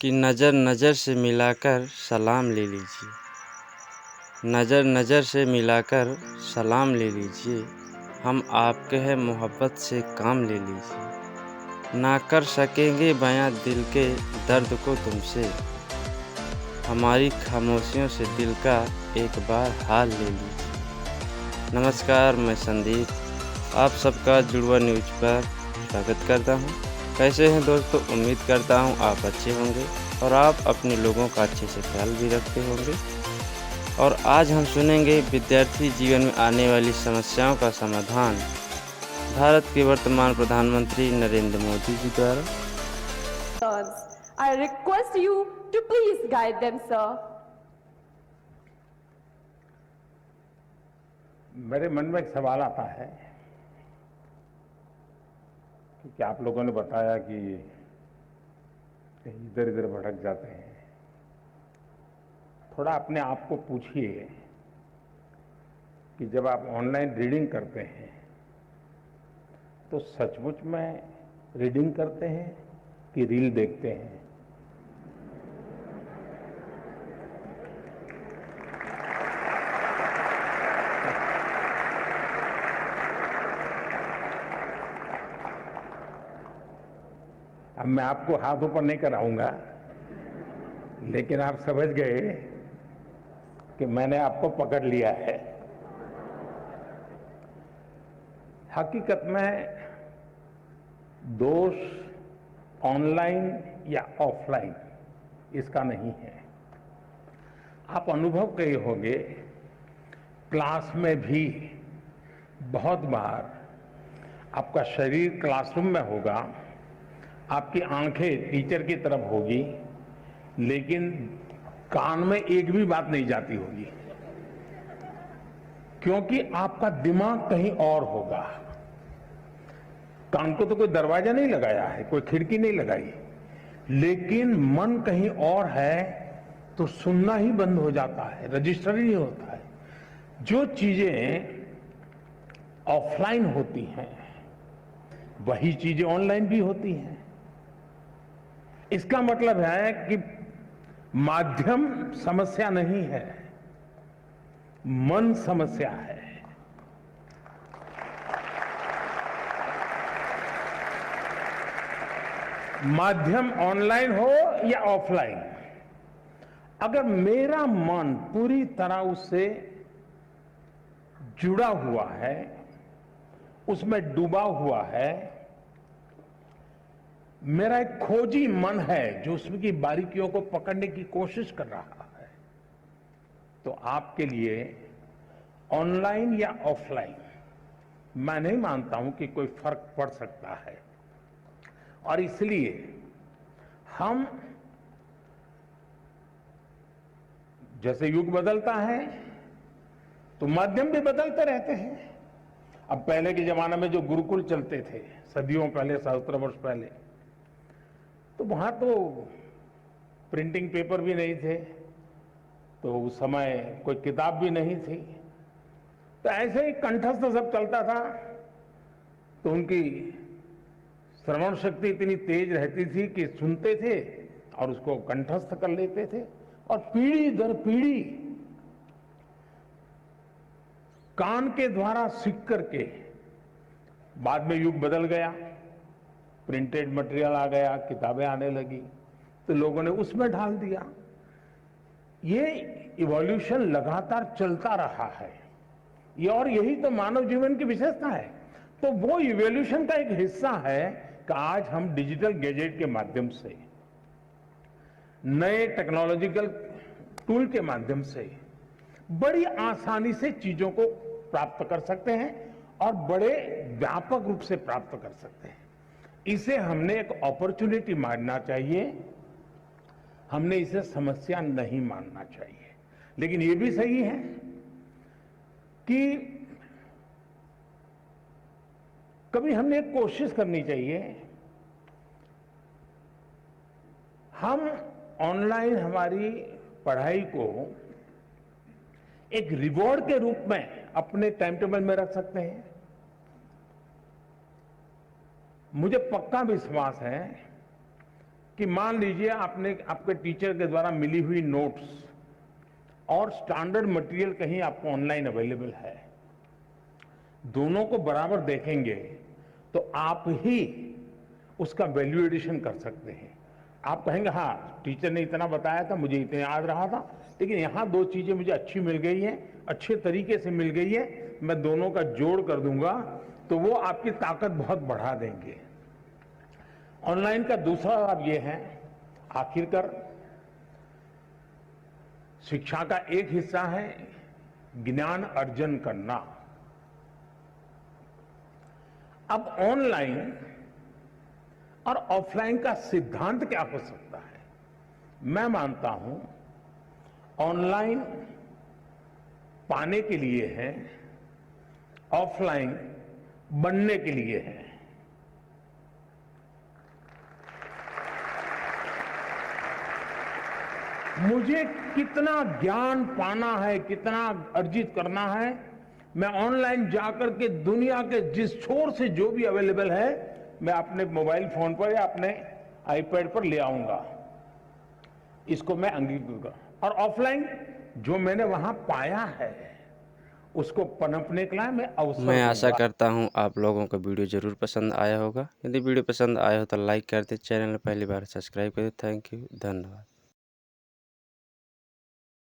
कि नज़र नज़र से मिलाकर सलाम ले लीजिए, नज़र नज़र से मिलाकर सलाम ले लीजिए। हम आपके हैं मोहब्बत से काम ले लीजिए। ना कर सकेंगे बयां दिल के दर्द को तुमसे, हमारी खामोशियों से दिल का एक बार हाल ले लीजिए। नमस्कार, मैं संदीप आप सबका जुड़वा न्यूज़ पर स्वागत करता हूं। कैसे हैं दोस्तों? उम्मीद करता हूं आप अच्छे होंगे और आप अपने लोगों का अच्छे से ख्याल भी रखते होंगे। और आज हम सुनेंगे विद्यार्थी जीवन में आने वाली समस्याओं का समाधान भारत के वर्तमान प्रधानमंत्री नरेंद्र मोदी जी द्वारा। I request you to please guide them, sir. मेरे मन में एक सवाल आता है कि आप लोगों ने बताया कि कहीं इधर इधर भटक जाते हैं। थोड़ा अपने आप को पूछिए कि जब आप ऑनलाइन रीडिंग करते हैं तो सचमुच में रीडिंग करते हैं कि रील देखते हैं? अब मैं आपको हाथ ऊपर नहीं कराऊंगा, लेकिन आप समझ गए कि मैंने आपको पकड़ लिया है। हकीकत में दोष ऑनलाइन या ऑफलाइन इसका नहीं है। आप अनुभव किए होंगे, क्लास में भी बहुत बार आपका शरीर क्लासरूम में होगा, आपकी आंखें टीचर की तरफ होगी, लेकिन कान में एक भी बात नहीं जाती होगी, क्योंकि आपका दिमाग कहीं और होगा। कान को तो कोई दरवाजा नहीं लगाया है, कोई खिड़की नहीं लगाई, लेकिन मन कहीं और है तो सुनना ही बंद हो जाता है, रजिस्टर ही नहीं होता है। जो चीजें ऑफलाइन होती हैं वही चीजें ऑनलाइन भी होती हैं। इसका मतलब है कि माध्यम समस्या नहीं है, मन समस्या है। माध्यम ऑनलाइन हो या ऑफलाइन, अगर मेरा मन पूरी तरह उससे जुड़ा हुआ है, उसमें डूबा हुआ है, मेरा एक खोजी मन है जो उसकी बारीकियों को पकड़ने की कोशिश कर रहा है, तो आपके लिए ऑनलाइन या ऑफलाइन मैं नहीं मानता हूं कि कोई फर्क पड़ सकता है। और इसलिए हम, जैसे युग बदलता है तो माध्यम भी बदलते रहते हैं। अब पहले के जमाने में जो गुरुकुल चलते थे, सदियों पहले, सहस्त्र वर्ष पहले, तो वहां तो प्रिंटिंग पेपर भी नहीं थे, तो उस समय कोई किताब भी नहीं थी, तो ऐसे ही कंठस्थ सब चलता था। तो उनकी श्रवण शक्ति इतनी तेज रहती थी कि सुनते थे और उसको कंठस्थ कर लेते थे, और पीढ़ी दर पीढ़ी कान के द्वारा सीख करके, बाद में युग बदल गया, प्रिंटेड मटेरियल आ गया, किताबें आने लगी, तो लोगों ने उसमें ढाल दिया। ये इवोल्यूशन लगातार चलता रहा है, ये, और यही तो मानव जीवन की विशेषता है। तो वो इवोल्यूशन का एक हिस्सा है कि आज हम डिजिटल गैजेट के माध्यम से, नए टेक्नोलॉजिकल टूल के माध्यम से बड़ी आसानी से चीजों को प्राप्त कर सकते हैं और बड़े व्यापक रूप से प्राप्त कर सकते हैं। इसे हमने एक अपॉर्चुनिटी मानना चाहिए, हमने इसे समस्या नहीं मानना चाहिए। लेकिन ये भी सही है कि कभी हमने एक कोशिश करनी चाहिए, हम ऑनलाइन हमारी पढ़ाई को एक रिवॉर्ड के रूप में अपने टाइम टेबल में रख सकते हैं। मुझे पक्का विश्वास है कि मान लीजिए आपने आपके टीचर के द्वारा मिली हुई नोट्स और स्टैंडर्ड मटेरियल कहीं आपको ऑनलाइन अवेलेबल है, दोनों को बराबर देखेंगे तो आप ही उसका वैल्यू एडिशन कर सकते हैं। आप कहेंगे हाँ टीचर ने इतना बताया था, मुझे इतना याद रहा था, लेकिन यहाँ दो चीजें मुझे अच्छी मिल गई हैं, अच्छे तरीके से मिल गई है, मैं दोनों का जोड़ कर दूंगा, तो वो आपकी ताकत बहुत बढ़ा देंगे। ऑनलाइन का दूसरा लाभ ये है, आखिरकार शिक्षा का एक हिस्सा है ज्ञान अर्जन करना। अब ऑनलाइन और ऑफलाइन का सिद्धांत क्या हो सकता है? मैं मानता हूं ऑनलाइन पाने के लिए है, ऑफलाइन बनने के लिए है। मुझे कितना ज्ञान पाना है, कितना अर्जित करना है, मैं ऑनलाइन जाकर के दुनिया के जिस छोर से जो भी अवेलेबल है मैं अपने मोबाइल फोन पर या अपने आईपैड पर ले आऊंगा, इसको मैं अंगीकृत करूं। और ऑफलाइन जो मैंने वहां पाया है उसको पनपने के लिए मैं अवसर मैं आशा दूंगा। करता हूँ आप लोगों को वीडियो ज़रूर पसंद आया होगा। यदि वीडियो पसंद आया हो तो लाइक कर दे, चैनल में पहली बार सब्सक्राइब कर दे। थैंक यू, धन्यवाद।